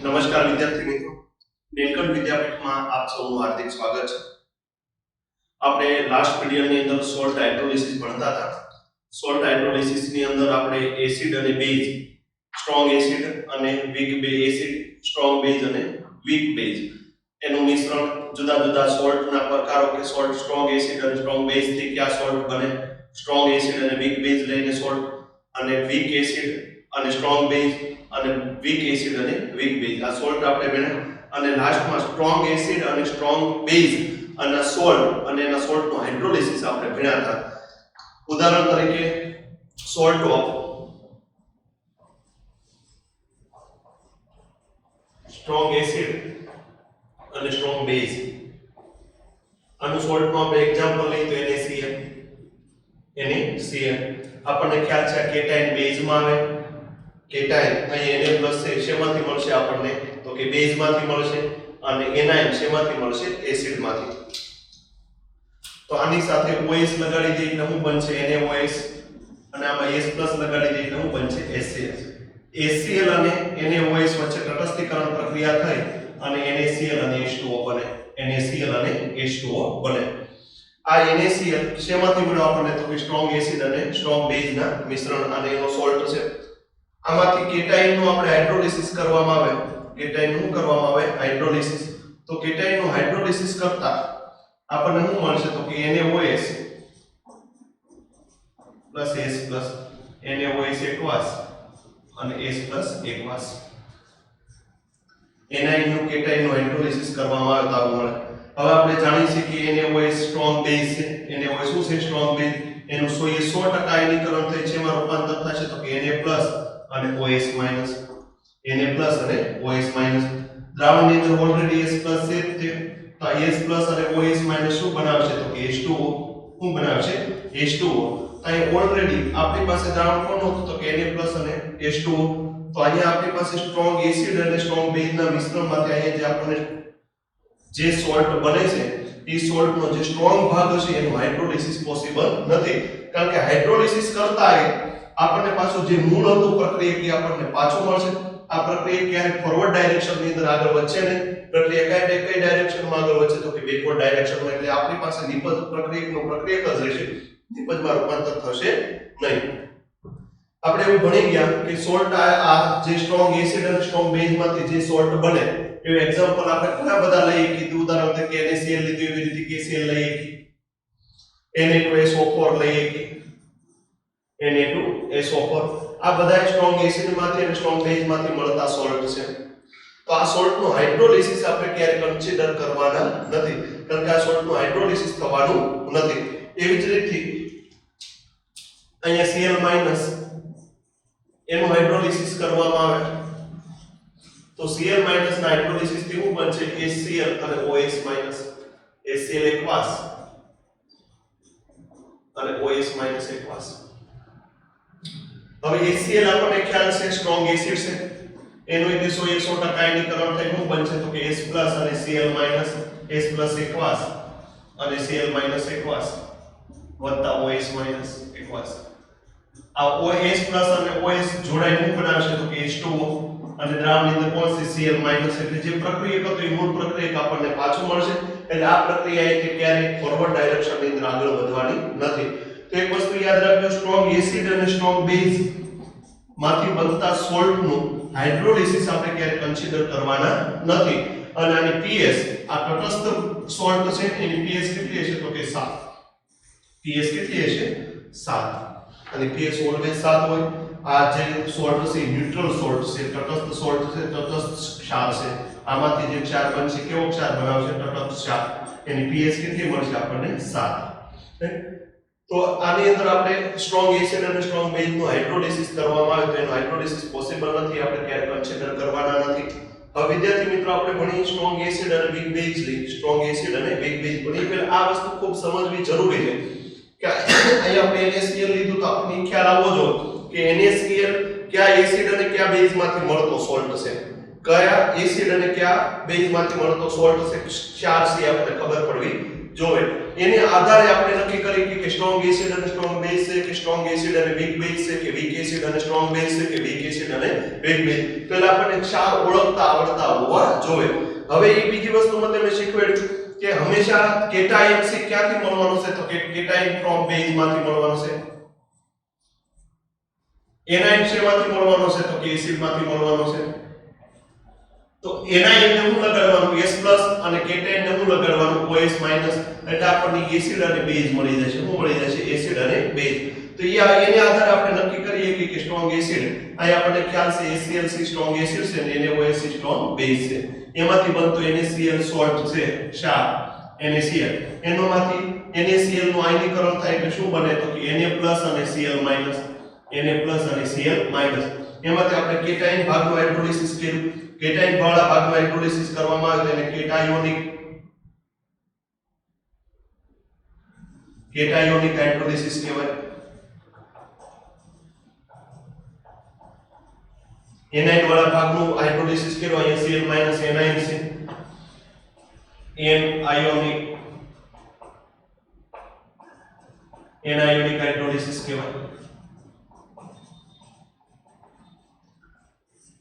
નમસ્કાર વિદ્યાર્થી મિત્રો, નીલકંઠ વિદ્યાપીઠમાં આપ સૌનું હાર્દિક સ્વાગત છે. આપણે લાસ્ટ વિડિયોની અંદર સોલ્ટ હાઇડ્રોલિસિસ ભણતા હતા. સોલ્ટ હાઇડ્રોલિસિસની અંદર આપણે એસિડ અને બેઝ, સ્ટ્રોંગ એસિડ અને વીક બેઝ, સ્ટ્રોંગ બેઝ અને વીક બેઝ એનું મિશ્રણ, જુદા જુદા સોલ્ટના પ્રકારો કે સોલ્ટ સ્ટ્રોંગ એસિડ અને સ્ટ્રોંગ બેઝ થી કયા સોલ્ટ બને, સ્ટ્રોંગ એસિડ અને વીક બેઝ લઈને સોલ્ટ, અને વીક એસિડ અને સ્ટ્રોંગ બેઝ અને વીક એસિડ અને વીક બેઝ આ સોલ્ટ આપણે ભણ્યા. અને લાસ્ટમાં સ્ટ્રોંગ એસિડ અને સ્ટ્રોંગ બેઝ અને સોલ્ટ અને એના સોલ્ટનું હાઇડ્રોલિસિસ આપણે ભણ્યા હતા. ઉદાહરણ તરીકે સોલ્ટ ઓફ સ્ટ્રોંગ એસિડ અને સ્ટ્રોંગ બેઝ, આનું સોલ્ટનું આપણે એક્ઝામ્પલ લઈએ તો NaCl. આપણને ખ્યાલ છે કેટાઇન બેઝમાં આવે, કેટાઇન અહીં Na+ છે, શેમાંથી મળશે આપણને તો કે બેઝમાંથી મળશે, અને એનાઇન શેમાંથી મળશે એસિડમાંથી. તો આની સાથે OH લગાડી દઈએ એટલે શું બનશે NaOH, અને આમાં H+ લગાડી દઈએ એટલે શું બનશે HCl. HCl અને NaOH વચ્ચે તટસ્થીકરણ પ્રક્રિયા થઈ અને NaCl અને H2O બને, NaCl અને H2O બને. આ NaCl શેમાંથી મળ્યો આપણને તો કે સ્ટ્રોંગ એસિડ અને સ્ટ્રોંગ બેઝના મિશ્રણ, અને એનો સોલ્ટ છે. આમાંથી કેટાઇનનું આપણે હાઇડ્રોલિસિસ કરવામાં આવે, કેટાઇનનું કરવામાં આવે હાઇડ્રોલિસિસ. તો કેટાઇનનું હાઇડ્રોલિસિસ કરતા આપણને શું મળશે તો કે NaOH plus H plus, NaOH એકવાસ અને H પ્લસ એકવાસ. એનાઇનનું કેટાઇનનું હાઇડ્રોલિસિસ કરવામાં આવે તો આવું મળે. હવે આપણે જાણીએ છીએ કે NaOH સ્ટ્રોંગ બેઝ છે. NaOH શું છે? Strong base. એનું 100% આયનીકરણ થઈ છે, એમાં રૂપાંતર થશે તો કે Na+ અને OH માઈનસ, Na+ અને OH માઈનસ. દ્રાવણની અંદર ઓલરેડી H+ છે, તો H+ અને OH માઈનસ શું બનાવશે તો કે H2O. શું બનાવશે? H2O. તો અહીં ઓલરેડી આપણી પાસે દ્રાવણ કોણ હતું તો કે Na+ અને H2O. તો અહીંયા આપણી પાસે સ્ટ્રોંગ એસિડ અને સ્ટ્રોંગ બેઝના મિશ્રણમાંથી અહીંયા જે આપણને જે સોલ્ટ બને છે એ સોલ્ટનો જે સ્ટ્રોંગ ભાગ હશે એનું હાઇડ્રોલિસિસ પોસિબલ નથી, કારણ કે હાઇડ્રોલિસિસ કરતા આપણને પાછું જે મૂળ હતું પ્રક્રિયા આપણને પાછું મળશે. આ પ્રક્રિયા ક્યારે ફોરવર્ડ ડાયરેક્શનની અંદર આગળ વધશે નહીં. પ્રક્રિયા કઈ ડાયરેક્શનમાં આગળ વધશે તો કે બેકવર્ડ ડાયરેક્શનમાં. એટલે આપણી પાસે નિપજ પ્રક્રિયાનો પ્રક્રિયા જ રહેશે, નિપજમાં રૂપાંતર થશે નહીં. આપણે એવું ભણી ગયા કે સોલ્ટ આ જે સ્ટ્રોંગ એસિડ અને સ્ટ્રોંગ બેઝમાંથી જે સોલ્ટ બને એ એક્ઝામ્પલ આપણે ઘણા બધા લઈએ કીધું. ઉદાહરણ તરીકે NaCl લીધું, એવી રીતે KCl લઈએ, Na2SO4 લઈએ, Na2SO4. આ બધા સ્ટ્રોંગ એસિડમાંથી અને સ્ટ્રોંગ બેઝમાંથી મળતા સોલ્ટ છે. તો આ સોલ્ટનું હાઇડ્રોલિસિસ આપણે ક્યારે કન્સિડર કરવાના નથી, કારણ કે આ સોલ્ટનું હાઇડ્રોલિસિસ થવાનું નથી. એવી જ રીતે અહીંયા Cl- એનું હાઇડ્રોલિસિસ કરવામાં આવે તો Cl- ના હાઇડ્રોલિસિસ થી શું બનશે? HCl અને OH માઈનસ. HCl એકવાસ અને OH માઈનસ એકવાસ. હવે HCl આપણને ખ્યાલ છે સ્ટ્રોંગ એસિડ છે, એનું 100% આયનીકરણ થઈ શું બનશે તો કે H+ અને Cl માઈનસ, H+ એકવાસ અને Cl માઈનસ એકવાસ વત્તા OH માઈનસ એકવાસ. આ OH પ્લસ અને OH જોડાઈને શું બનાવશે તો કે H2O, અને દ્રાવણની અંદર કોણ છે Cl માઈનસ. એટલે જે પ્રક્રિયા હતો એ મૂળ પ્રક્રિયા આપણને પાછું મળશે. એટલે આ પ્રક્રિયા એ ક્યારે ફોરવર્ડ ડાયરેક્શનની અંદર આગળ વધવાની નથી. તો એક વસ્તુ યાદ રાખજો, સ્ટ્રોંગ એસિડ અને સ્ટ્રોંગ બેઝ માંથી બનતા સોલ્ટનું હાઇડ્રોલિસિસ આપણે ક્યારે કન્સિડર કરવાના નથી. અને આની pH, આ તટસ્થ સોલ્ટ છે એની pH કેટલી હશે તો કે 7. pH કેટલી હશે? 7. અને pH ઓલવેઝ 7 હોય. આ જે સોલ્ટ છે ન્યુટ્રલ સોલ્ટ છે, તટસ્થ સોલ્ટ છે, તટસ્થ ક્ષાર છે. આમાંથી જે ક્ષાર બનશે કેવો ક્ષાર બનાવશે? તટસ્થ ક્ષાર. એની pH કેટલી મળશે આપણને? 7. તો આની અંદર આપણે સ્ટ્રોંગ એસિડ અને સ્ટ્રોંગ બેઝનું હાઇડ્રોલિસિસ કરવામાં આવે તો એનું હાઇડ્રોલિસિસ પોસિબલ નથી, આપણે ક્યારે કન્સિડર કરવાના નથી. હવે વિદ્યાર્થી મિત્રો આપણે ભણીએ સ્ટ્રોંગ એસિડ અને વીક બેઝ લઈ. સ્ટ્રોંગ એસિડ અને વીક બેઝ ભણીએ પહેલા આ વસ્તુ ખૂબ સમજવી જરૂરી છે કે અહીંયા આપણે NaCl લીધું તો આપણને ખ્યાલ આવવો જોઈએ કે NaCl કયા એસિડ અને કયા બેઝમાંથી મળતો સોલ્ટ છે, કયા એસિડ અને કયા બેઝમાંથી મળતો સોલ્ટ છે, ક્ષાર છે આપણે ખબર પડવી જોવે એને આધારે આપણે નક્કી કરી કે સ્ટ્રોંગ એસિડ અને સ્ટ્રોંગ બેઝ છે કે સ્ટ્રોંગ એસિડ અને વીક બેઝ છે કે વીક એસિડ અને સ્ટ્રોંગ બેઝ છે કે વીક એસિડ અને વીક બેઝ પહેલા આપણને ક્ષાર ઓળખતા આવડતા હોવા જોવે હવે એ બીજી વસ્તુ મને મેં શીખવાડ્યું કે હંમેશા કેટાયન સી ક્યાંથી મળવાનું છે તો કે કેટાયન ફ્રોમ બેઝ માંથી મળવાનું છે એનાયન શેમાંથી મળવાનો છે તો કે એસિડ માંથી મળવાનો છે તો એનાયન ને હું લગાડવાનું S+ અને કેટાયન ને હું લગાડવાનું OH- એટલે આપણને એસિડ અને બેઝ મળી જશે શું મળી જશે એસિડ અને બેઝ તો એને આધારે આપણે નક્કી કરીએ કે સ્ટ્રોંગ એસિડ અહીં આપણને ખ્યાલ છે HCl સ્ટ્રોંગ એસિડ છે અને NaOH સ્ટ્રોંગ બેઝ છે એમાંથી બનતો NaCl સોલ્ટ છે ક્ષાર NaCl એનોમાંથી NaCl નું આયનીકરણ થાય એટલે શું બને તો કે Na+ અને Cl- Na+ અને Cl- એમાંથી આપણે કેટાયન ભાગનું હાઇડ્રોલિસિસ કર્યું કેટાયન વાળા ભાગનું હાઇડ્રોલિસિસ કરવામાં આવે તેને કેટાયોનિક હાઇડ્રોલિસિસ કહેવાય એનાયન વાળા ભાગનું હાઇડ્રોલિસિસ કર્યું અહીંયા Cl- એનાયન છે એનાયોનિક હાઇડ્રોલિસિસ કહેવાય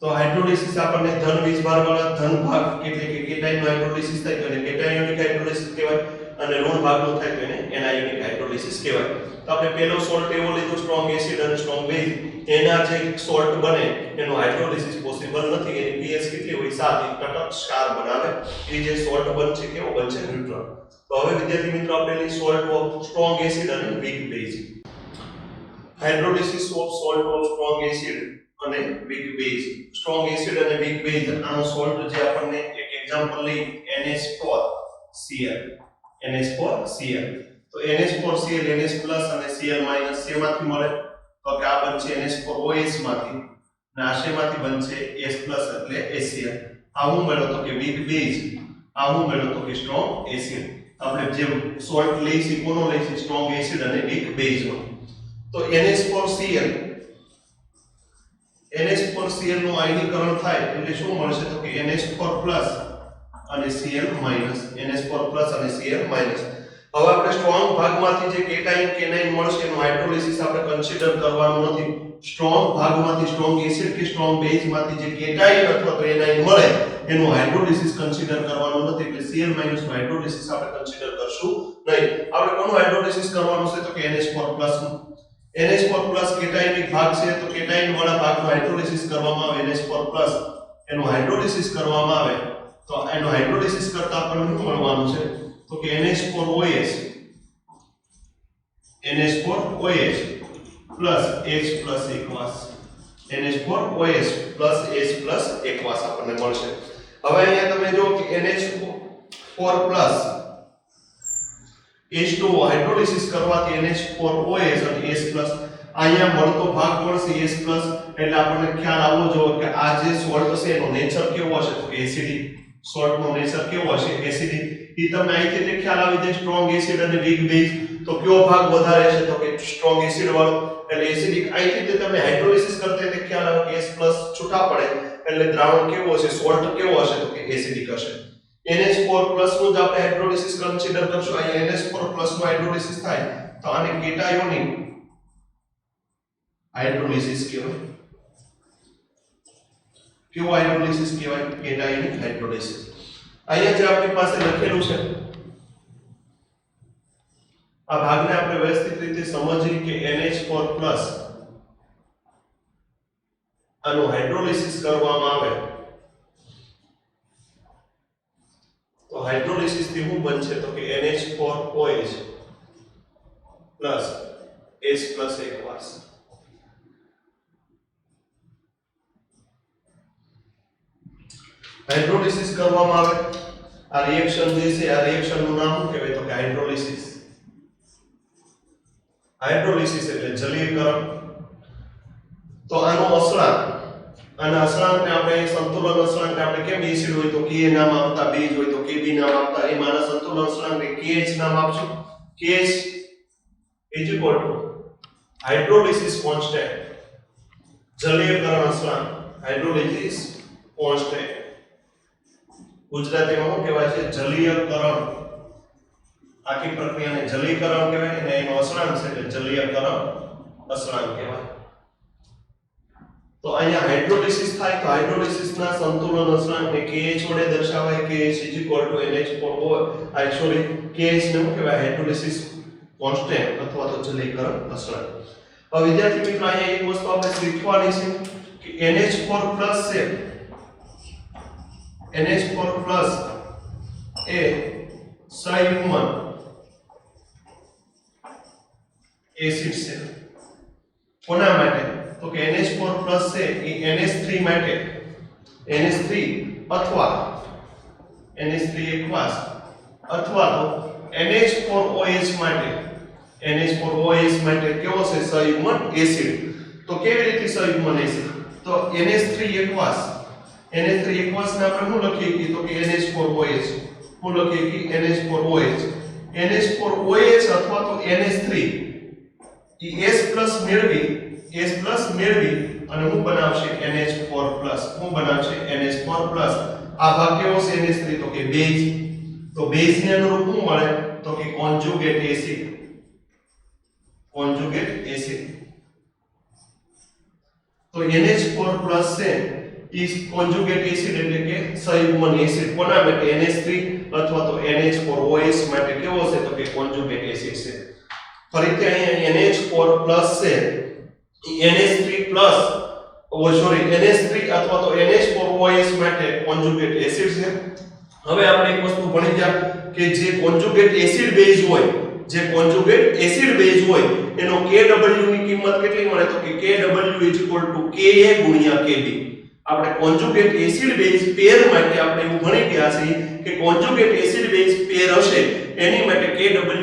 તો હાઇડ્રોલિસિસ આપણને ધન વીજભાર વાળા ધન ભાગ એટલે કે કેટાયન હાઇડ્રોલિસિસ થાય તો એને કેટાયોનિક હાઇડ્રોલિસિસ કહેવાય અને ઋણ ભાગનો થાય તો એને એનાયોનિક હાઇડ્રોલિસિસ કહેવાય તો આપણે પહેલો સોલ્ટ એવો લીધો સ્ટ્રોંગ એસિડ અને સ્ટ્રોંગ બેઝ એના જે સોલ્ટ બને એનું હાઇડ્રોલિસિસ પોસિબલ નથી એની pH કેટલી હોય 7 એક કટક ક્ષાર બનાવે એ જે સોલ્ટ બનશે કેવો બનશે ન્યુટ્રલ તો હવે વિદ્યાર્થી મિત્રો આપણે સોલ્ટ ઓફ સ્ટ્રોંગ એસિડ અને weak base hydrolysis of salt of strong acid અને વીક બેઝ સ્ટ્રોંગ એસિડ અને વીક બેઝ આનો સોલ્ટ જે આપણને એક એક્ઝામ્પલ લઈ NH4Cl તો NH4Cl NH+ અને Cl- શેમાંથી મળે તો કે આ બનશે NH4OH માંથી અને આ શેમાંથી બનશે S+ એટલે HCl આ હું મળ્યો તો કે વીક બેઝ આ હું મળ્યો તો કે સ્ટ્રોંગ એસિડ આપણે જે સોલ્ટ લઈશું કોનો લઈશું સ્ટ્રોંગ એસિડ અને વીક બેઝ નો તો NH4Cl નું આયનીકરણ થાય એટલે શું મળશે તો કે NH4+ અને Cl- NH4+ અને Cl- હવે આપણે સ્ટ્રોંગ ભાગમાંથી જે કેટાયન કેનાયન મળશે એનું હાઇડ્રોલિસિસ આપણે કન્સિડર કરવાનું નથી સ્ટ્રોંગ ભાગમાંથી સ્ટ્રોંગ એસિડ કે સ્ટ્રોંગ બેઝમાંથી જે કેટાયન અથવા તો એનાયન મળે એનું હાઇડ્રોલિસિસ કન્સિડર કરવાનું નથી એટલે Cl- નું હાઇડ્રોલિસિસ આપણે કન્સિડર કરશું નહીં આપણે કોનું હાઇડ્રોલિસિસ કરવાનું છે તો કે NH4+ નું NH4+ કેટાયનિક ભાગ છે તો કેટાયન વાળા ભાગનું હાઇડ્રોલિસિસ કરવામાં આવે NH4+ એનું હાઇડ્રોલિસિસ કરવામાં આવે તો એનું હાઇડ્રોલિસિસ કરતા આપણને શું મળવાનું છે તો કે NH4OH plus H plus aqueous NH4OH plus H plus aqueous આપણને મળશે હવે અહીંયા તમે જો કે NH4+ H2O હાઇડ્રોલિસિસ કરવાથી NH4OH અને H+ અહીંયા મળતો ભાગ મળશે H+ એટલે આપણને ખ્યાલ આવવો જોઈએ કે આ જે સોલ્ટ છે એનો નેચર કેવો હશે તો એસિડિક સોલ્ટ નો નેચર કેવો હશે એસિડિક ઈ તમને અહીંથી તે ખ્યાલ આવી જાય સ્ટ્રોંગ એસિડ અને વીક બેઝ તો કયો ભાગ વધારે છે તો કે સ્ટ્રોંગ એસિડ વાળો એટલે એસિડિક અહીંથી તે તમને હાઇડ્રોલિસિસ કરતા તે ખ્યાલ આવે કે H+ છૂટા પડે એટલે દ્રાવણ કેવો હશે સોલ્ટ કેવો હશે તો કે એસિડિક હશે NH4+ નું જ આપણે હાઇડ્રોલિસિસ કન્સિડર કરશું અહીં NH4+ નું હાઇડ્રોલિસિસ થાય તો આને કેટાયોનિક હાઇડ્રોલિસિસ કહેવાય કેવો હાઇડ્રોલિસિસ કહેવાય કેટાયોનિક હાઇડ્રોલિસિસ અહીંયા જે આપણી પાસે લખેલું છે આ ભાગને આપણે વ્યવસ્થિત રીતે સમજીએ કે NH4+ આનું હાઇડ્રોલિસિસ કરવામાં આવે તો હાઇડ્રોલિસિસ થી શું બનશે તો કે NH4OH plus H plus aqueous hydrolysis કરવામાં આવે આ રિએક્શન જે છે આ રિએક્શન નું નામ શું કહેવાય તો કે હાઇડ્રોલિસિસ એટલે જલીયકરણ તો આનો અસળાંક અને અસળાંકને આપણે સંતુલન અસળાંકને આપણે કેમ એસિડ હોય તો Ka નામ આપતા બેઝ હોય તો Kb નામ આપતા એ માના સંતુલન અસળાંકને KH નામ આપશું KH હાઇડ્રોલિસિસ કોન્સ્ટન્ટ જલીયકરણ અસળાંક હાઇડ્રોલિસિસ કોન્સ્ટન્ટ ગુજરાતીમાં શું કહેવાય છે જલીયકરણ આખી પ્રક્રિયાને જલીયકરણ કહેવાય અને એનો અસરાંક છે એટલે જલીયકરણ અસરાંક કહેવાય. તો અહીંયા હાઇડ્રોલિસિસ થાય તો હાઇડ્રોલિસિસના સંતુલન અસરાંકને KH વડે દર્શાવાય. KH NH4O સોરી KH ને શું કહેવાય? હાઇડ્રોલિસિસ કોન્સ્ટન્ટ અથવા તો જલીયકરણ અસરાંક. હવે વિદ્યાર્થી મિત્રો અહીંયા એક વસ્તુ આપણે શીખવાની છે કે NH4+ છે. NH4+ એ સંયુગ્મન એસિડ છે. કોના માટે? તો કે NH4+ છે એ NH3 માટે, NH3 અથવા NH3 એકવાસ અથવા તો NH4OH માટે, NH4OH માટે કેવો છે? સંયુગ્મન એસિડ. તો કેવી રીતે સંયુગ્મન એસિડ? તો NH3 એકવાસ, NH3 એકવાસ ને આપણે શું લખીએ કે? તો કે NH4OH. શું લખીએ કે? NH4OH. NH4OH અથવા તો NH3 ઈ S+ મેળવી અને હું બનાવશે NH4+. હું બનાવશે NH4+. આ ભાગ કેવો છે? NH3 તો કે બેઝ. તો બેઝ ને અનુરૂપ શું મળે? તો કે કોન્જુગેટ એસિડ. Conjugate acid. તો NH4+ છે ઈ કોન્જુગેટ એસિડ એટલે કે સંયુગ્મન એસિડ. કોના માટે? NH3 અથવા તો NH4OH માટે કેવો છે? તો કે કોન્જુગેટ એસિડ છે. ફરીથી અહીંયા NH4+ છે NH3+ NH3 અથવા તો NH4OH માટે કોન્જુગેટ એસિડ છે. હવે આપણે એક વસ્તુ ભણી ગયા કે જે કોન્જુગેટ એસિડ બેઝ હોય, જે કોન્જુગેટ એસિડ બેઝ હોય એનો Kw ની કિંમત કેટલી મળે? તો કે Kw Ka × Kb. આપણે કોન્જુગેટ એસિડ બેઝ પેર માટે આપણે એવું ભણી ગયા છે કે કોન્જુગેટ એસિડ બેઝ પેર હશે એની માટે Kw Ka ×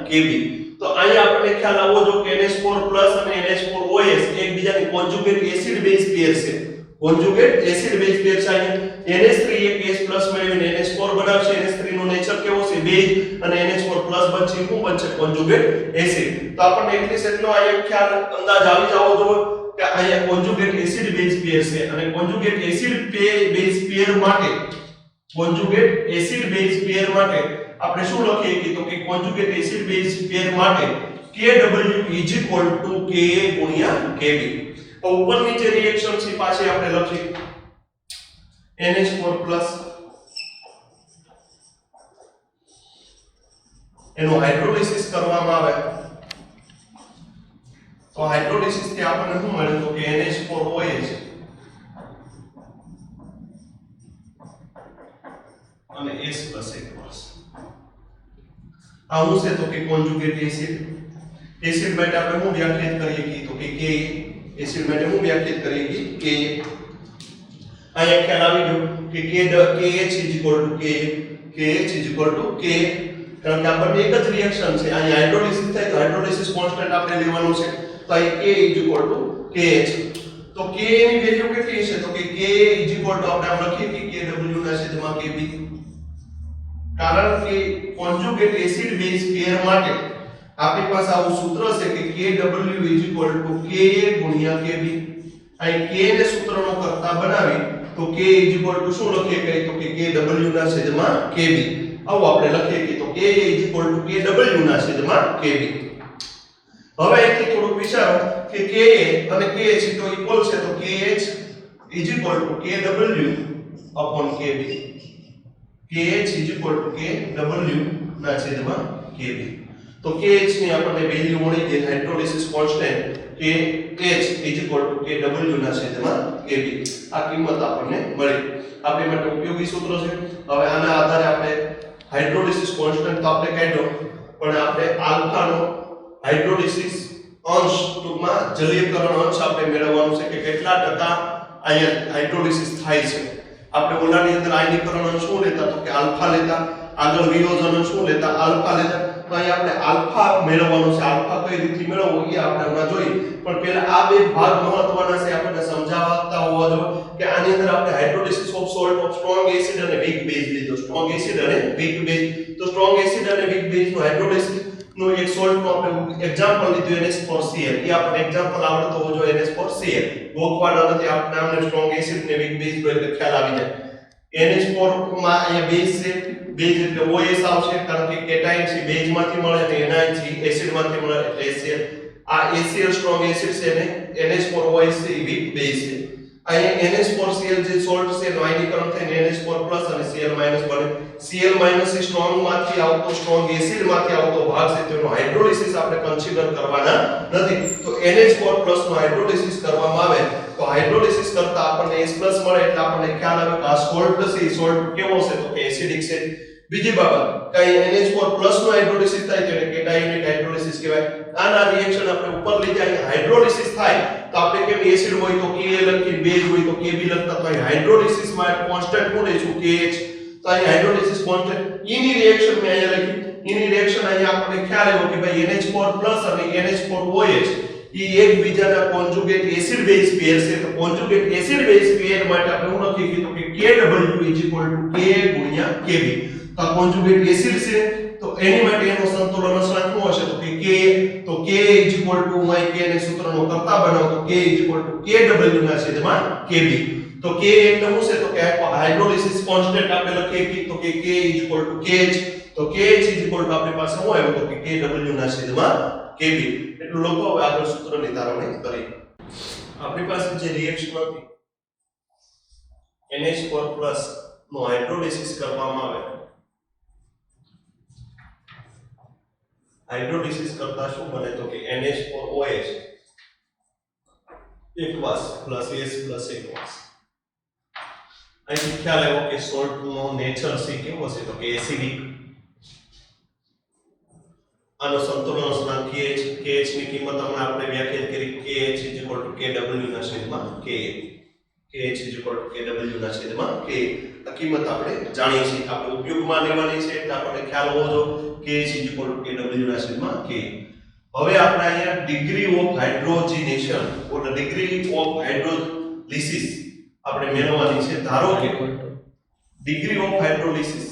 Kb. તો અહીંયા આપણને ખ્યાલ આવવો જો કે NH4+ અને NH4OH એકબીજાની કોન્જુગેટ એસિડ બેઝ પેર છે. કોન્જુગેટ એસિડ બેઝ પેર છે. અહીંયા NH3 એક S+ મેળવીને NH4 બનાવશે. NH3 નો નેચર કેવો છે? બેઝ. અને NH4+ બનશે શું બનશે? Conjugate acid. તો આપણને એટલીસ્ટ એટલો અહીંયા ખ્યાલ અંદાજ આવી જાવો જો કે અહીંયા કોન્જુગેટ એસિડ બેઝ પેર છે અને કોન્જુગેટ એસિડ બેઝ પેર માટે, કોન્જુગેટ એસિડ બેઝ પેર માટે આપણે શું લખીએ કે? તો કે કોન્જુગેટ એસિડ બેઝ પેર માટે Kw Ka × Kb. તો ઉપર નીચે રિએક્શન છે પાછી આપણે લખીએ NH4+ એનું હાઇડ્રોલિસિસ કરવામાં આવે તો હાઇડ્રોલિસિસ થી આપણને શું મળે? તો કે NH4OH અને S+ એકવાસ. આ શું છે? તો કે કોન્જુગેટ એસિડ. એસિડ માટે આપણે શું વ્યાખ્યાયિત કરીએ કે? તો કે Ka. એસિડ માટે શું વ્યાખ્યાયિત કરીએ કે? Ka. અહીંયા ખ્યાલ આવી ગયો કે KH કારણ કે આપણને એક જ રિએક્શન છે. અહીં હાઇડ્રોલિસિસ થાય તો હાઇડ્રોલિસિસ કોન્સ્ટન્ટ આપણે લેવાનું છે. તો અહીં K KH. તો K ની વેલ્યુ કેટલી છે? તો કે K આપણે આમ લખીએ કે Kw/Kb. કારણ કે કોન્જુગેટ એસિડ બેઝ પેર માટે આપણી પાસે આવું સૂત્ર છે કે Kw Ka × Kb. અહીં K ને સૂત્રનો કરતા બનાવી તો K શું લખીએ કે? તો કે Kw/Kb. આવું આપણે લખીએ કે તો K Kw/Kb. હવે અહીંથી થોડુંક વિચારો કે Ka અને KH તો ઇક્વલ છે તો KH Kw/Kb. KH Kw/Kb. તો KH ની આપણને વેલ્યુ મળી ગઈ હાઇડ્રોલિસિસ કોન્સ્ટન્ટ KH Kw/Kb. આ કિંમત આપણને મળી. આપણી માટે ઉપયોગી સૂત્ર છે. હવે આના આધારે આપણે હાઇડ્રોલિસિસ કોન્સ્ટન્ટ તો આપણે કાઢ્યો પણ આપણે આલ્ફા નો હાઇડ્રોલિસિસ અંશ ટૂંકમાં જલીયકરણ અંશ આપણે મેળવવાનું છે કે કેટલા ટકા અહીંયા હાઇડ્રોલિસિસ થાય છે. આપણે ઓલાની અંદર આયનીકરણ અંશ શું લેતા? તો કે આલ્ફા લેતા. આગળ વિયોજન અંશ શું લેતા? આલ્ફા લેતા. તો અહીં આપણે આલ્ફા મેળવવાનું છે. આલ્ફા કઈ રીતે મેળવવો એ આપણે હમણાં જોઈએ. પણ પહેલા આ બે ભાગ મહત્વના છે, આપણે સમજાવતા હોવા જોઈએ કે આની અંદર આપણે hydrolysis of salt of strong acid અને વીક બેઝ લીધો. સ્ટ્રોંગ એસિડ અને વીક બેઝ. તો સ્ટ્રોંગ એસિડ અને વીક બેઝ નો હાઇડ્રોલિસિસ નો એક સોલ્ટ નો આપણે એક્ઝામ્પલ લીધું NH4Cl. એ આપણે એક્ઝામ્પલ આવડતો હોવો જોઈએ NH4Cl. ગોખવાના નથી. આપણે નામને સ્ટ્રોંગ એસિડ ને વીક બેઝ નો એટલે ખ્યાલ આવી જાય. NH4 માં અહીંયા બેઝ છે બેઝ એટલે OS આવશે કારણ કે કેટાયન છે બેઝ માંથી મળે અને એનાયન છે એસિડ માંથી મળે એટલે HCl આ HCl સ્ટ્રોંગ એસિડ છે ને NH4OH છે એ વીક બેઝ છે અહીં NH4Cl જે સોલ્ટ છે એનું આયનીકરણ થઈને NH4+ અને Cl- બને Cl- એ સ્ટ્રોંગ માંથી આવતો સ્ટ્રોંગ એસિડ માંથી આવતો ભાગ છે તેનો હાઇડ્રોલિસિસ આપણે કન્સિડર કરવાના નથી તો NH4+ નું હાઇડ્રોલિસિસ કરવામાં આવે તો હાઇડ્રોલિસિસ કરતા આપણને H+ મળે એટલે આપણને ખ્યાલ આવે કે આ સોલ્ટ છે એ સોલ્ટ કેવો છે તો કે એસિડિક છે બીજી બાબત કઈ NH4+ નું હાઇડ્રોલિસિસ થાય તો એને કેટાયોનિક હાઇડ્રોલિસિસ કહેવાય આના રિએક્શન આપણે ઉપર લઈ જાય હાઇડ્રોલિસિસ થાય તો આપણે કેમ એસિડ હોય તો Ka લખી બેઝ હોય તો Kb લખતા તો અહીં હાઇડ્રોલિસિસ માં કોન્સ્ટન્ટ શું લઈશું KH તો અહીં હાઇડ્રોલિસિસ કોન્સ્ટન્ટ એની રિએક્શન મેં અહીંયા લખી એની રિએક્શન અહીંયા આપણને ખ્યાલ આવ્યો કે ભાઈ NH4+ અને NH4OH એ એકબીજાના કોન્જુગેટ એસિડ બેઝ પેર છે તો કોન્જુગેટ એસિડ બેઝ પેર માટે આપણે શું લખી કીધું કે KW K ગુણ્યા Kb તો કોન્જુગેટ એસિડ છે તો એની માટે એનો સંતુલન અચળાંક શું હશે તો કે K તો K = K ને સૂત્રનો કરતા બનાવો તો K KW ના છેદમાં Kb તો K એટલે શું છે તો કે હાઇડ્રોલિસિસ કોન્સ્ટન્ટ આપણે લખીએ કે તો કે K KH તો KH આપણી પાસે શું આવ્યું તો કે KW ના છેદમાં Kb એટલું લોકો હવે આગળ સૂત્રની તારવણી કરી આપણી પાસે જે રિએક્શન હતી NH4+ નો હાઇડ્રોલિસિસ કરવામાં આવે હાઇડ્રોલિસિસ કરતા શું બને તો કે NH4OH એકવાસ +S + એકવાસ અહીં ખ્યાલ આવ્યો કે સોલ્ટ નો નેચર છે કેવો છે તો કે એસિડિક આનો સંતુલન અચળાંક KH ની કિંમત હમણાં આપણે વ્યાખ્યાયિત કરી KH KW ના છેદમાં Ka KH KW ના છેદમાં Ka આ કિંમત આપણે જાણીએ છીએ આપણે ઉપયોગમાં લેવાની છે એટલે આપણને ખ્યાલ હોવો જોઈએ KH KW ના છેદમાં Ka હવે આપણે અહીંયા degree of hydrogenation or degree of hydrolysis આપણે મેળવવાની છે ધારો કે ડિગ્રી ઓફ હાઇડ્રોલિસિસ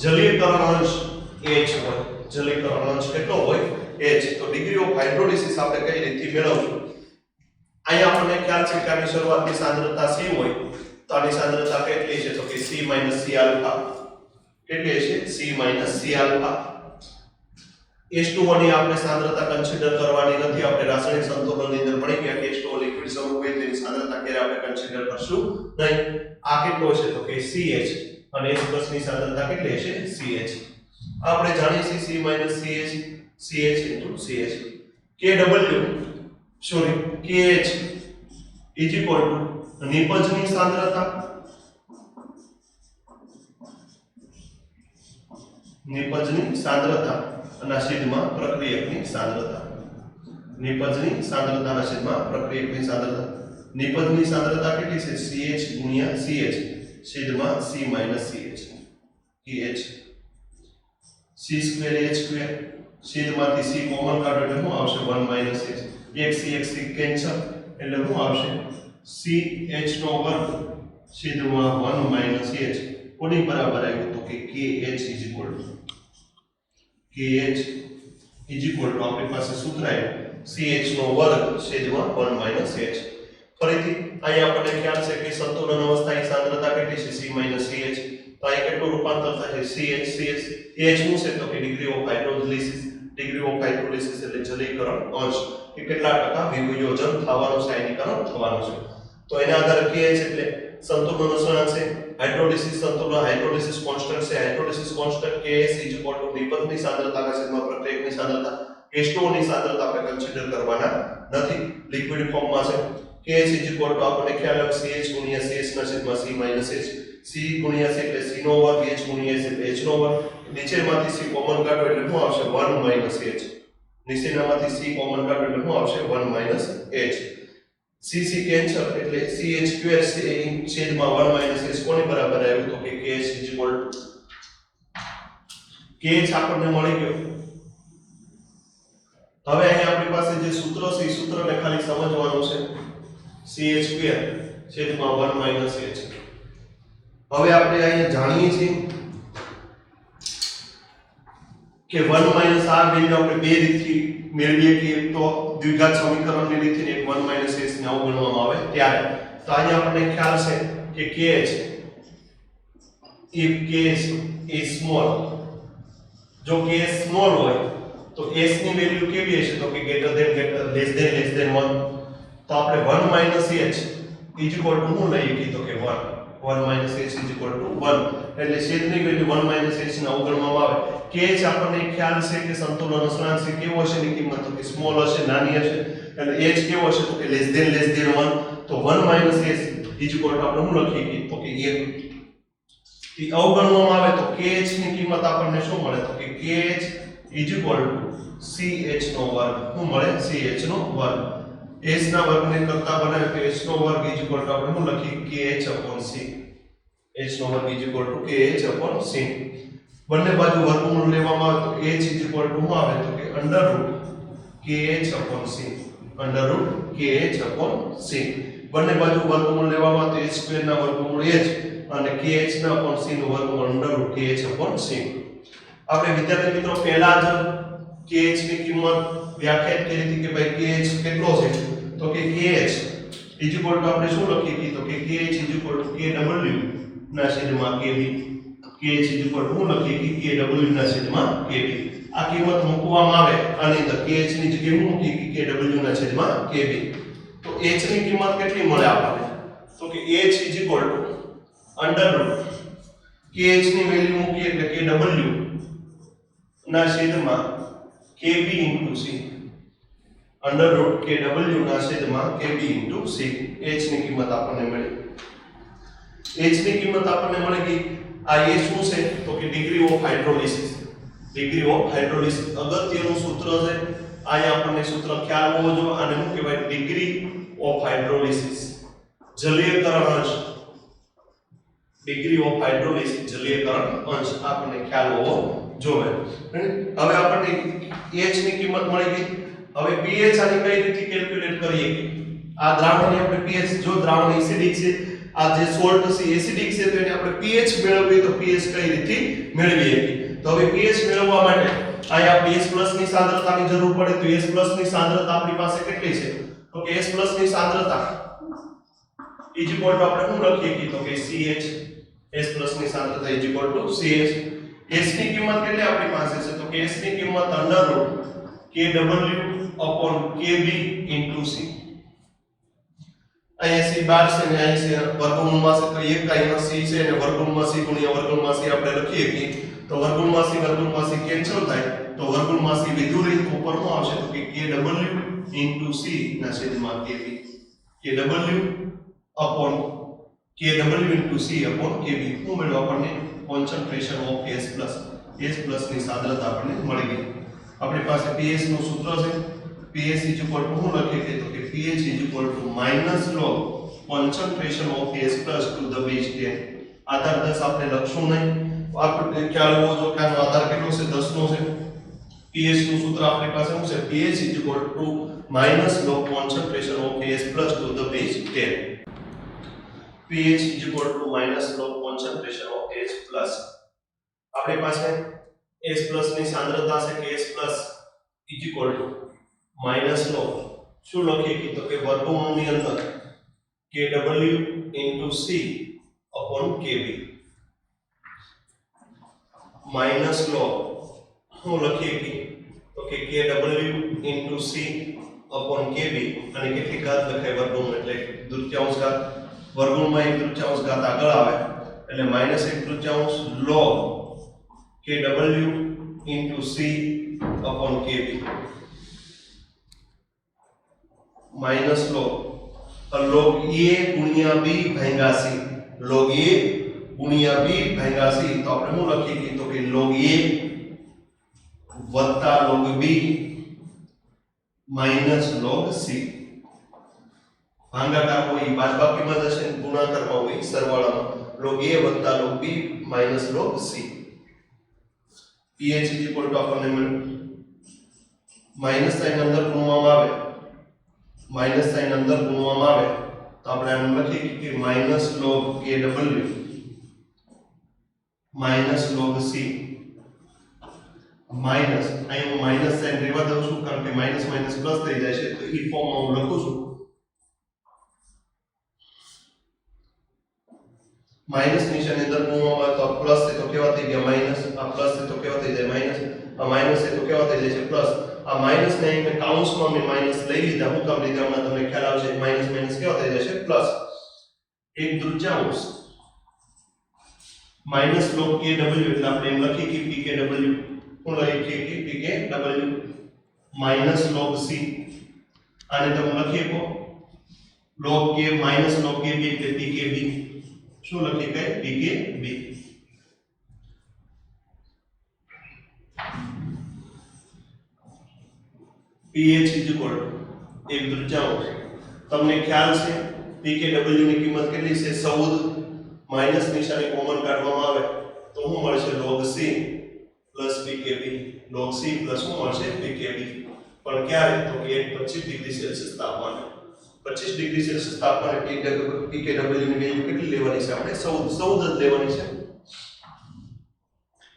જલીયકરણ અંશ H હોય જલીયકરણ અંશ કેટલો હોય H તો ડિગ્રી ઓફ હાઇડ્રોલિસિસ આપણે કઈ રીતે મેળવશું અહીંયા આપણને ખ્યાલ છે કે આની શરૂઆતની સાંદ્રતા C હોય તો આની સાંદ્રતા કેટલી છે તો કે C - C આલ્ફા કેટલી છે C - C આલ્ફા H2O ની આપણે સાંદ્રતા કન્સિડર કરવાની નથી આપણે રાસાયણિક સંતુલનની અંદર ભણી ગયા કે H2O લિક્વિડ સ્વરૂપ હોય તેની સાંદ્રતા ક્યારે આપણે કન્સિડર કરશું નહીં આ કેટલો છે તો કે CH અને H+ ની સાંદ્રતા કેટલી છે CH આપણે જાણીએ છીએ C - CH CH KW sorry KH નિપજની સાંદ્રતા અને છેદમાં પ્રક્રિયકની સાંદ્રતા નિપજની સાંદ્રતાના છેદમાં પ્રક્રિયકની સાંદ્રતા નિપજની સાંદ્રતા કેટલી છે CH ગુણ્યા CH છેદમાં C - CH KH C² H² છેદમાંથી C common કાઢો એટલે શું આવશે 1 - H એક C કેન્સલ એટલે શું આવશે CH² છેદમાં 1 - H કોની બરાબર આવ્યું તો કે KH આપણી પાસે સૂત્ર આવ્યું CH² છેદમાં 1 - H ફરીથી અહીંયા આપણને ખ્યાલ છે કે સંતુલન અવસ્થાની સાંદ્રતા કેટલી છે C - CH તો અહીં કેટલું રૂપાંતર થાય છે CH H શું છે તો કે ડિગ્રી ઓફ હાઇડ્રોલિસિસ એટલે જલીયકરણ અંશ કે કેટલા ટકા વિયોજન થવાનું છે આયનીકરણ થવાનું છે તો એના આધારે KH એટલે સંતુલન અચળાંક છે હાઇડ્રોલિસિસ કોન્સ્ટન્ટ છે હાઇડ્રોલિસિસ કોન્સ્ટન્ટ KS નિપજની સાંદ્રતાના છેદમાં પ્રક્રિયકની સાંદ્રતા H2O ની સાંદ્રતા આપણે કન્સિડર કરવાના નથી લિક્વિડ ફોર્મમાં છે KH આપણને ખ્યાલ આવે CH ગુણ્યા CH ના છેદમાં C - H C ગુણ્યા C એટલે C નો વર્ગ H ગુણ્યા H એટલે H નો વર્ગ નીચેમાંથી C કોમન કાઢો એટલે શું આવશે 1 - H નીચેનામાંથી C કોમન કાઢો એટલે શું આવશે 1 - H CC કેન્સલ એટલે CH² છેદમાં 1 - H કોની બરાબર આવ્યું તો કે KH KH આપણને મળી ગયો હવે અહીં આપણી પાસે જે સૂત્ર છે એ સૂત્રને ખાલી સમજવાનું છે CH² છેદમાં 1 - H હવે આપણે અહીંયા જાણીએ છીએ કે 1 માઈનસ આ વેલ્યુ આપણે બે રીતથી મેળવીએ કે એક તો દ્વિઘાત સમીકરણની રીતથી ને એક 1 માઈનસ s ને આવું ગણવામાં આવે ત્યારે તો અહીંયા આપણને ખ્યાલ છે કે kh if k is small જો k સ્મોલ હોય તો s ની વેલ્યુ કેવી હશે તો કે greater than less than 1 તો આપણે 1 માઈનસ h ઇક્વલ ટુ શું લઈએ કે તો કે 1 માઈનસ h ઇક્વલ ટુ 1 એટલે છેદની વેલ્યુ 1 માઈનસ h ને અવગણવામાં આવે kh આપણને ખ્યાલ છે કે સંતુલન અસરાંક છે કેવો હશે ની કિંમત તો કે સ્મોલ હશે નાની હશે એટલે h કેવો હશે તો કે લેસ ધેન 1 તો 1 માઈનસ h ઇક્વલ ટુ આપણે શું લખીએ કે તો કે 1 થી અવગણવામાં આવે તો kh ની કિંમત આપણને શું મળે તો કે kh ઇક્વલ ટુ ch નો વર્ગ શું મળે ch નો વર્ગ h ના વર્ગને કરતા બનાવે તો h નો વર્ગ ઇક્વલ ટુ આપણે શું લખીએ kh c h નો વર્ગ ઇક્વલ ટુ kh c બંને બાજુ વર્ગમૂળ લેવામાં આવે તો h ઇક્વલ ટુ શું આવે તો કે અંડર રૂટ kh c બંને બાજુ વર્ગમૂળ લેવામાં આવે તો h સ્ક્વેર ના વર્ગમૂળ h અને kh ના upon c નું વર્ગમૂળ અંડર રૂટ kh c આપણે વિદ્યાર્થી મિત્રો પહેલા જ kh ની કિંમત વ્યાખ્યાયિત કરી હતી કે ભાઈ kh કેટલો છે તો કે kh ઇક્વલ ટુ આપણે શું લખીએ તો કે kh ઇક્વલ ટુ kw ના છેદમાં kb kh ઇક્વલ ટુ શું લખીએ કે kw ના છેદમાં kb આ કિંમત મૂકવામાં આવે આની અંદર kh ની જગ્યાએ શું મૂકીએ કે kw ના છેદમાં kb તો h ની કિંમત કેટલી મળે આપણને તો કે h equal to under route kh ની વેલ્યુ મૂકીએ એટલે kw ના છેદમાં kb c under route kw ના છેદમાં kb c h ની કિંમત આપણને મળી h ની કિંમત આપણને મળી ગઈ આ એ શું છે તો કે ડિગ્રી ઓફ હાઇડ્રોલિસિસ અગત્યનું સૂત્ર છે આયા આપણને સૂત્ર ખ્યાલ હોવો જોઈએ આને શું કહેવાય ડિગ્રી ઓફ હાઇડ્રોલિસિસ જલીયકરણ અંશ ડિગ્રી ઓફ હાઇડ્રોલિસિસ જલીયકરણ અંશ આપણને ખ્યાલ હોવો જોઈએ હવે આપણને h ની કિંમત મળી ગઈ હવે pH આની કઈ રીતે કેલ્ક્યુલેટ કરીએ આ દ્રાવણની આપણે pH જો દ્રાવણ એસિડિક છે આ જે સોલ્ટ છે એસિડિક છે તો એને આપણે pH મેળવીએ તો pH કઈ રીતે મેળવીએ તો હવે pH મેળવવા માટે અહીંયા આપણે S+ ની સાંદ્રતાની જરૂર પડે તો S+ ની સાંદ્રતા આપણી પાસે કેટલી છે તો કે S+ ની સાંદ્રતા ઇક્વલ ટુ આપણે શું લખીએ તો કે CH S+ ની સાંદ્રતા ઇક્વલ ટુ CH S ની કિંમત કેટલી આપણી પાસે છે તો કે S ની કિંમત under route kW upon kb into c અહીંયા c 12 છે ને અહીંયા છે વર્ગમૂળમાં છે તો એક અહીંયા c છે અને વર્ગમૂળમાં c ગુણ્યા વર્ગમૂળમાં c આપણે લખીએ કે તો વર્ગમૂળમાં c કેન્સલ થાય તો વર્ગમૂળમાં c વિધુરીત ઉપર શું આવશે તો કે kw into c ના છેદમાં kb kw upon into c upon kb શું મળ્યું આપણને કોન્સન્ટ્રેશન ઓફ S+ ની સાંદ્રતા આપણને મળી ગઈ આપણી પાસે pH નું સૂત્ર છે pH ઇક્વલ ટુ શું લખીએ તો કે pH equal to -log concentration of S+ to the base 10 આધાર 10 આપણે લખશું નહીં આપણે ખ્યાલ હોવો જોઈએ કે આનો આધાર કેટલો છે 10 નો છે pH નું સૂત્ર આપણી પાસે શું છે pH equal to -log concentration of S+ to the base 10 pH equal to -log concentration of S+ આપણી પાસે S+ ની સાંદ્રતા છે કે S+ ઇક્વલ ટુ -log શું લખીએ તો કે વર્ગમૂળની અંદર kW into c upon kb -log શું લખીએ તો કે kW into c upon kb અને કેટલી ઘાત લખાય વર્ગમૂળ એટલે તૃતીયાંશ ઘાત વર્ગમૂળમાં 1/3 ઘાત આગળ આવે એટલે -1/3 log kW into c upon kb -log log a ગુણ્યા b ભાગ્યા c log a ગુણ્યા b ભાગ્યા c તો આપણે શું લખીએ તો કે log a વત્તા log b minus log c ભાગાકાર હોય બાદબાકીમાં જશે ગુણાકારમાં હોય સરવાળામાં log a વત્તા log b minus log c pH equal to આપણને મળ્યું માઈનસ સાઇન અંદર ગુણવામાં આવે તો આપણે આમ લખીએ કે -log kW -log c minus, અહીં હું માઈનસ સાઇન રહેવા દઉં છું કારણ કે માઈનસ માઈનસ પ્લસ થઈ જાય છે, તો ઈ ફોર્મમાં હું લખું છું માઈનસ નિશાની અંદર ગુણવામાં આવે તો પ્લસ છે તો કેવા થઈ ગયા માઈનસ, આ પ્લસ છે તો કેવા થઈ જાય માઈનસ, આ માઈનસ છે તો કેવા થઈ જાય છે પ્લસ. આ માઈનસ ને અહીં મેં કાઉન્સમાં મેં માઈનસ લઈ લીધા, હું કામ લીધા હમણાં તમને ખ્યાલ આવશે. માઈનસ માઈનસ કેવા થઈ જશે પ્લસ. 1/3 માઈનસ log kw એટલે આપણે એમ લખી કે pkw, હું લખી કે pkw માઈનસ log c, આને તમે લખી શકો log k minus log kb એટલે pkb, શું લખી કે pkb. pH equal 1/3. તમને ખ્યાલ છે pkw ની કિંમત કેટલી છે 14, માઈનસ નિશાની કોમન કાઢવામાં આવે તો શું મળશે log c pkb, log c શું મળશે pkb. પણ ક્યારે તો કે 25 ડિગ્રી સેલ્સિયસ તાપમાને, 25 ડિગ્રી સેલ્સિયસ તાપમાને pkw ની વેલ્યુ કેટલી લેવાની છે આપણે 14 જ લેવાની છે.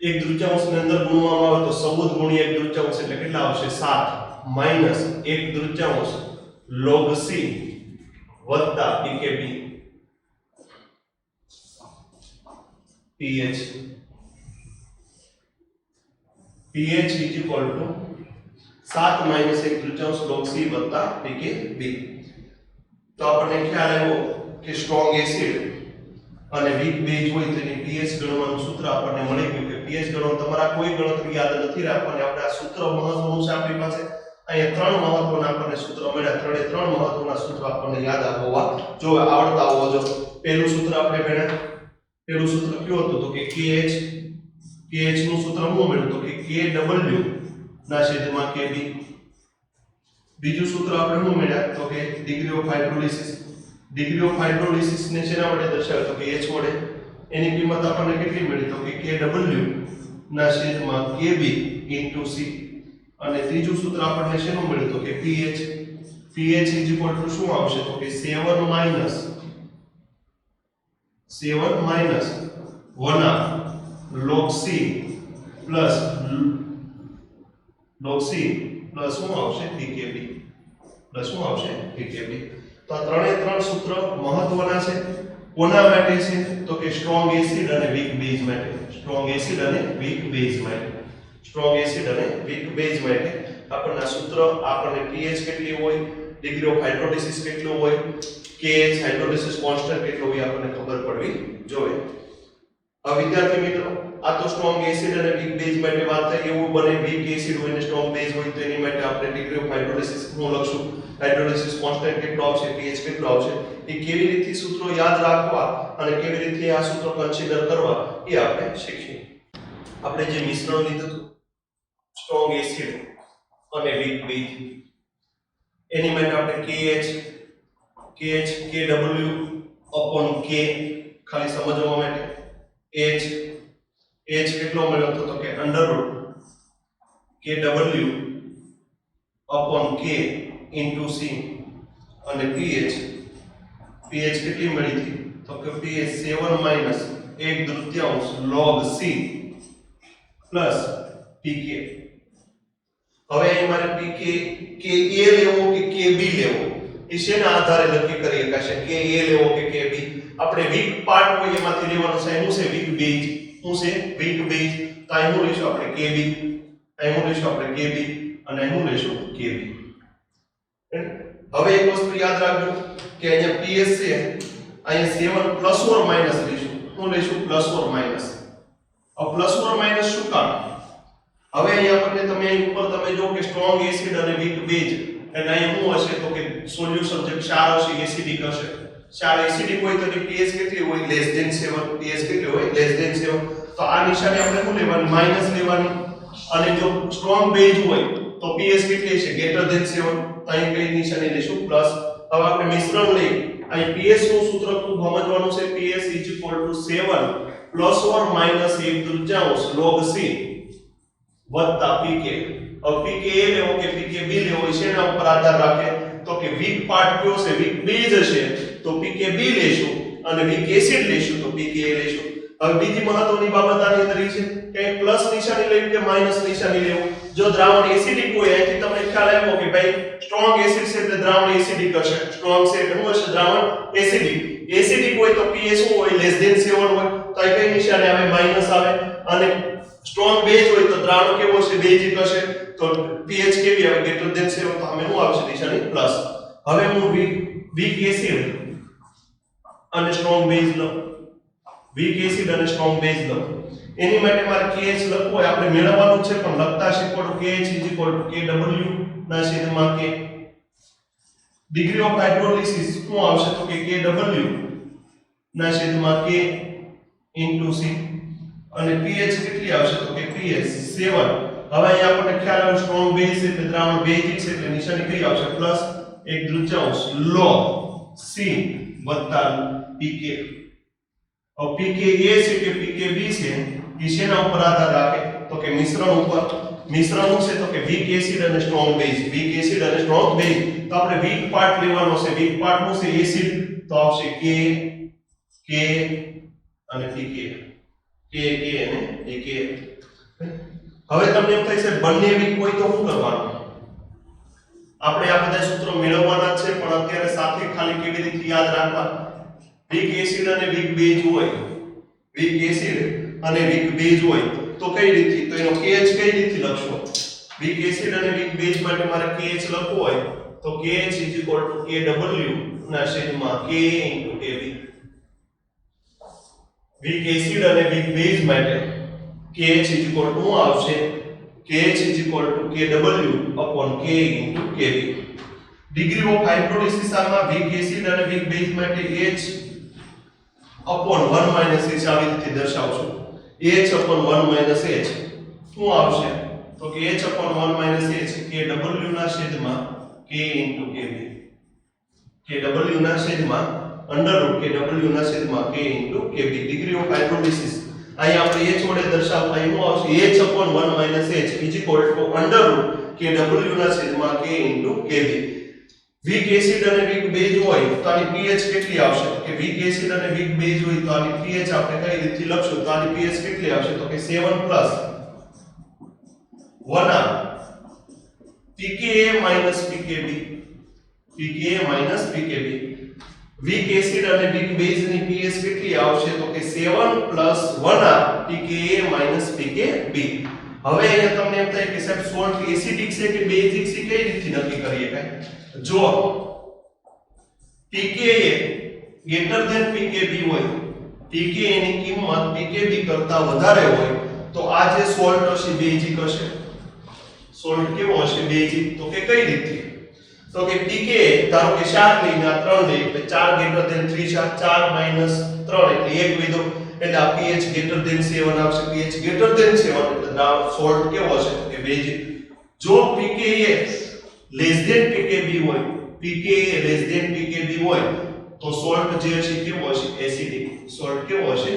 1/3 ની અંદર ગુણવામાં આવે તો 14 ગુણ્યા 1/3 એટલે કેટલા આવશે 7 માઈનસ 1/3 log c વત્તા pkb pH. pH is equal to 7 minus 1/3 log c વત્તા pkb. તો આપણને ખ્યાલ આવ્યો કે સ્ટ્રોંગ એસિડ અને વીક બેઝ હોય તેની pH ગણવાનું સૂત્ર આપણને મળી ગયું કે pH ગણો તમારા કોઈ ગણતરી યાદ નથી રાખવાની, આપણે આ સૂત્ર મહત્વનું છે આપણી પાસે. અહીંયા 3 મહત્વના આપણને સૂત્ર મળ્યા, 3 મહત્વના સૂત્ર આપણને યાદ હોવા જોઈએ, આવડતા હોવા જોઈએ. પહેલું સૂત્ર આપણે ભણ્યા, પહેલું સૂત્ર કયું હતું તો કે kh નું સૂત્ર શું મળ્યું તો કે kw ના છેદમાં kb. બીજું સૂત્ર આપણે શું મળ્યા તો કે degree of hydrolysis, degree of hydrolysis ને શેના વડે દર્શાવે તો કે h વડે. એની કિંમત આપણને કેટલી મળી તો કે kw ના છેદમાં kb into c. અને ત્રીજું સૂત્ર આપણને શેનું મળ્યું તો કે pH શું આવશે તો કે 7 minus 1 log c plus શું આવશે pkb, પ્લસ શું આવશે pkb. તો આ ત્રણ સૂત્ર મહત્વના છે. કોના માટે છે તો કે સ્ટ્રોંગ એસિડ અને વીક બેઝ માટે, સ્ટ્રોંગ એસિડ અને વીક બેઝ માટે, સ્ટ્રોંગ એસિડ અને વીક બેઝ માટે આપણને સૂત્ર, આપણને pH કેટલી હોય, ડિગ્રી ઓફ હાઇડ્રોલિસિસ કેટલું હોય, kH હાઇડ્રોલિસિસ કોન્સ્ટન્ટ કેટલો હોય આપણને ખબર પડવી જોઈએ. હવે વિદ્યાર્થી મિત્રો આ તો સ્ટ્રોંગ એસિડ અને વીક બેઝ માટે વાત થઈ. એવું બને વીક એસિડ હોય ને સ્ટ્રોંગ બેઝ હોય તો એની માટે આપણે ડિગ્રી ઓફ હાઇડ્રોલિસિસ હું લખશું, હાઇડ્રોલિસિસ કોન્સ્ટન્ટ કેટલો આવશે, pH કેટલો આવશે, એ કેવી રીતે સૂત્રો યાદ રાખવા અને કેવી રીતે આ સૂત્રો કન્સિડર કરવા એ આપણે શીખીએ. આપણે જે મિશ્રણ લીધું સ્ટ્રોંગ એસિડ અને વીક બેઝ, એની માટે આપણે kw k ખાલી સમજવા માટે h કેટલો મળ્યો હતો તો કે √kw/k into c. અને pH કેટલી મળી હતી તો કે pH 7 minus 1/3 log c plus pk. હવે અહીં મારે pk ka લેવો કે kb લેવો એ શેના આધારે નક્કી કરી શકાશે, ka લેવો કે kb. આપણે વીક પાર્ટ હોય એમાંથી લેવાનું છે. શું છે વીક બેઝ, શું છે વીક બેઝ. તો અહીં હું લેશું આપણે kb, અહીં હું લેશું આપણે kb અને અહીં હું લેશું kb. હવે એક વસ્તુ યાદ રાખજો કે અહીંયા pH છે, અહીંયા 7 પ્લસ ઓર માઈનસ લેશું, હું લેશું પ્લસ ઓર માઈનસ. આ પ્લસ ઓર માઈનસ શું કામ? હવે અહીંયા આપણને તમે અહીં ઉપર તમે જો કે સ્ટ્રોંગ એસિડ અને વીક બેઝ એટલે અહીં શું હશે તો કે સોલ્યુશન જે ક્ષાર હશે એસિડિક હશે. ક્ષાર એસિડિક હોય તો pH કેટલી હોય લેસ ધેન 7, pH કેટલી હોય લેસ ધેન 7. તો આ નિશાની આપણે શું લેવાની માઈનસ લેવાની. અને જો સ્ટ્રોંગ બેઝ હોય તો pH કેટલી છે ગ્રેટર ધેન 7, અહીં કઈ નિશાની લેશું પ્લસ. હવે આપણે મિશ્રણ લઈ, અહીં pH નું સૂત્ર ખૂબ સમજવાનું છે. pH 7 plus or minus 1/3 log c વત્તા pk. હવે pk એ લેવો કે pkb લેવો એ શેના ઉપર આધાર રાખે તો કે વીક પાર્ટ કયો છે વીક બેઝ હશે તો pkb લેશું અને વીક એસિડ લેશું તો pka લેશું. હવે બીજી મહત્વની બાબત આની અંદર એ છે કે પ્લસ નિશાની લેવું કે માઈનસ નિશાની લેવું? જો દ્રાવણ એસિડિક હોય અહીંથી તમને ખ્યાલ આવ્યો કે ભાઈ સ્ટ્રોંગ એસિડ છે એટલે દ્રાવણ એસિડિક હશે. સ્ટ્રોંગ છે એટલે શું હશે? દ્રાવણ એસિડિક. એસિડિક હોય તો pH શું હોય? લેસ ધેન 7 હોય. તો અહીં કઈ નિશાની આવે? માઈનસ આવે. અને સ્ટ્રોંગ બેઝ હોય તો દ્રાવણ કેવો હશે? બેઝિક હશે. તો pH કેવી આવે? Greater than 7. તો અમે શું આવશે નિશાની? પ્લસ. હવે હું વીક એસિડ અને સ્ટ્રોંગ બેઝ લઉં. વીક એસિડ અને સ્ટ્રોંગ બેઝ લઉં. એની માટે મારે KH લખવું હોય, આપણે મેળવવાનું છે પણ લખતા શીખવાનું. KH KW ના છેદમાં K. ડિગ્રી ઓફ હાઇડ્રોલિસિસ શું આવશે? તો કે KW ના છેદમાં K ઇન્ટુ C. અને pH કેટલી આવશે? તો કે pH 7. હવે અહીંયા આપણને ખ્યાલ આવે સ્ટ્રોંગ બેઝ છે એટલે દ્રાવણ બેઝિક છે એટલે નિશાની કઈ આવશે? પ્લસ 1/3 log C વત્તા pK. अब pK એ છે કે pK B છે એ શેના ઉપર આધાર રાખે? તો કે મિશ્રણ ઉપર. મિશ્રણ છે તો કે વીક એસિડ અને સ્ટ્રોંગ બેઝ. વીક એસિડ અને સ્ટ્રોંગ બેઝ. તો આપણે વીક પાર્ટ લેવાનો છે. વીક પાર્ટ નું છે એસિડ, તો આવશે K અને pK. K અને AK. હવે તમને એમ થાય છે બંને વીક હોય તો શું કરવાનું? આપણે આ બધા સૂત્રો મેળવવાના છે પણ અત્યારે સાથે ખાલી કેવી રીતે યાદ રાખવા? વીક એસિડ અને વીક બેઝ હોય, વીક એસિડ અને વીક બેઝ હોય તો કઈ રીતે? તો એનો KH કઈ રીતે લખશો? વીક એસિડ અને વીક બેઝ માટે મારે KH લખવું હોય તો KH KW ના છેદમાં K * KB. વીક એસિડ અને વીક બેઝ માટે KH શું આવશે? KH KW K * KB. Degree of hydrolysis આમાં વીક એસિડ અને વીક બેઝ માટે H/1 - H આવી રીતે દર્શાવશું. H/1 - H શું આવશે? તો કે H/1 - H KW ના છેદમાં K * KB. KW ના છેદમાં √KW ના છેદમાં K * KB. Degree of hydrolysis અહીં આપણે H વડે દર્શાવતા એનું આવશે H/1 - H √KW ના છેદમાં K * KB. વીક એસિડ અને વીક બેઝ હોય તો આની pH કેટલી આવશે? કે વીક એસિડ અને વીક બેઝ હોય તો આની pH આપણે કઈ રીતે લખશું? તો આની pH કેટલી આવશે? તો કે 7 + 1R pKa - pKb. pKa - pKb. Weak acid અને વીક બેઝ ની pH કેટલી આવશે? તો કે 7 + 1R pKa - pKb. હવે અહીંયા તમને એમ થાય કે સાહેબ સોલ્ટ એસિડિક છે કે બેઝિક છે, કઈ રીતે નક્કી કરીએ? કાઈ જો pKa pKb હોય, pKa ની કિંમત pKb કરતા વધારે હોય તો આ જે સોલ્ટ હશે બેઝિક હશે. સોલ્ટ કેવો હશે? બેઝિક. તો કે કઈ રીતે? તો કે pKa ધારો કે 4 લઈને આ 3 લઈ એટલે 4 > 3 4 - 3 એટલે 1 વધ્યો એટલે આ pH > 7 આવશે. pH > 7 એટલે સોલ્ટ કેવો હશે? કે બેઝિક. જો pKa લેસ ધેન pKb હોય, pKa લેસ ધેન pKb હોય તો સોલ્ટ જે હશે કેવો હશે? એસિડિક. સોલ્ટ કેવો હશે?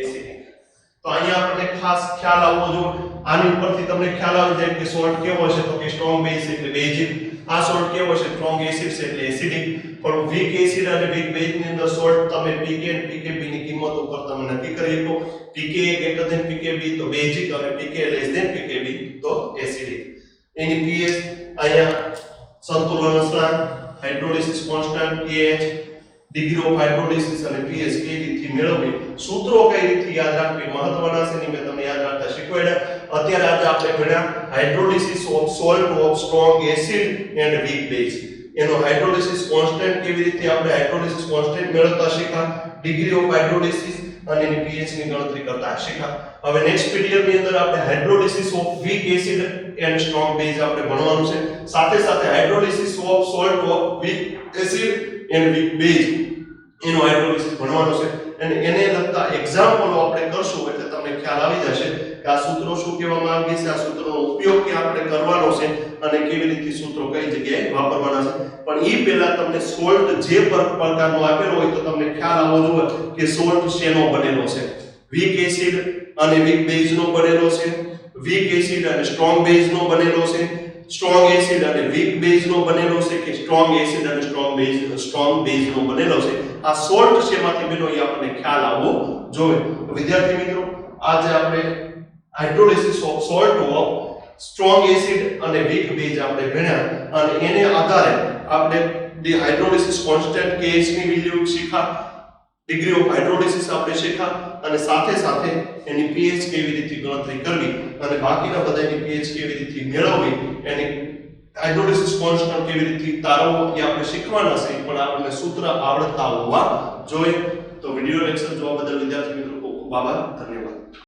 એસિડિક. તો અહીંયા આપણને ખાસ ખ્યાલ આવવો જોઈએ. આની ઉપરથી તમને ખ્યાલ આવી જાય કે સોલ્ટ કેવો હશે? તો કે સ્ટ્રોંગ બેઝ એટલે બેઝિક. આ સોલ્ટ કેવો હશે? સ્ટ્રોંગ એસિડ છે એટલે એસિડિક. પણ વીક એસિડ અને વીક બેઝ ની અંદર સોલ્ટ તમે pK અને pKb ની કિંમત ઉપર તમે નક્કી કરી શકો. pKa > pKb તો બેઝિક અને pKa < pKb તો એસિડિક. એની pH અહીંયા સંતુલન અચળાંક, hydrolysis constant KH, degree of hydrolysis અને pH કઈ રીતે મેળવવી, સૂત્રો કઈ રીતે યાદ રાખવી મહત્વના છે. મેં તમને યાદ રાખતા શીખવાડ્યા. અત્યારે આજે આપણે ભણ્યા hydrolysis of salt of strong acid and weak base. એનો હાઇડ્રોલિસિસ કોન્સ્ટન્ટ કેવી રીતે આપણે હાઇડ્રોલિસિસ કોન્સ્ટન્ટ મેળવતા શીખ્યા, ડિગ્રી ઓફ હાઇડ્રોલિસિસ અને એની pH ની ગણતરી કરતા શીખ્યા. હવે નેક્સ્ટ પીડીએફ ની અંદર આપણે hydrolysis of weak acid and strong base આપણે ભણવાનું છે. સાથે સાથે hydrolysis of salt of weak acid and weak base એનો હાઇડ્રોલિસિસ ભણવાનું છે. અને એને લગતા એક્ઝામ્પલો આપણે કરશું એટલે તમને ખ્યાલ આવી જશે કે આ સૂત્રો શું કહેવા માંગે છે, આ સૂત્રનો ઉપયોગ કે આપણે કરવાનો છે અને કેવી રીતે સૂત્રો કઈ જગ્યાએ વાપરવાના છે. પણ એ પહેલા તમને સોલ્ટ જે પ્રકારનો આપેલો હોય તો તમને ખ્યાલ આવવો જોઈએ કે સોલ્ટ શેનો બનેલો છે. વીક એસિડ અને વીક બેઝ નો બનેલો છે, વીક એસિડ અને સ્ટ્રોંગ બેઝ નો બનેલો છે, સ્ટ્રોંગ એસિડ અને વીક બેઝ નો બનેલો છે કે સ્ટ્રોંગ એસિડ અને સ્ટ્રોંગ બેઝ નો બનેલો છે. આ સોલ્ટ શેમાંથી બન્યો એ આપણને ખ્યાલ આવવો જોઈએ. વિદ્યાર્થી મિત્રો, આજે આપણે hydrolysis of salt of strong acid અને વીક બેઝ આપણે ભણ્યા અને એને આધારે આપણે ધી હાઇડ્રોલિસિસ કોન્સ્ટન્ટ KH ની value Shikha, degree of hydrolysis આપણે શીખા અને સાથે સાથે એની pH કેવી રીતે ગણતરી કરવી અને બાકીના બધાની pH કેવી રીતે મેળવવી, એની હાઇડ્રોલિસિસ કોન્સ્ટન્ટ કેવી રીતે તારવવો એ આપણે શીખવાના છે, પણ આપણને સૂત્ર આવડતા હોવા જોઈએ. તો વિડિયો લેક્ચર જોવા બદલ વિદ્યાર્થી મિત્રો ખૂબ ખૂબ આભાર. ધન્યવાદ.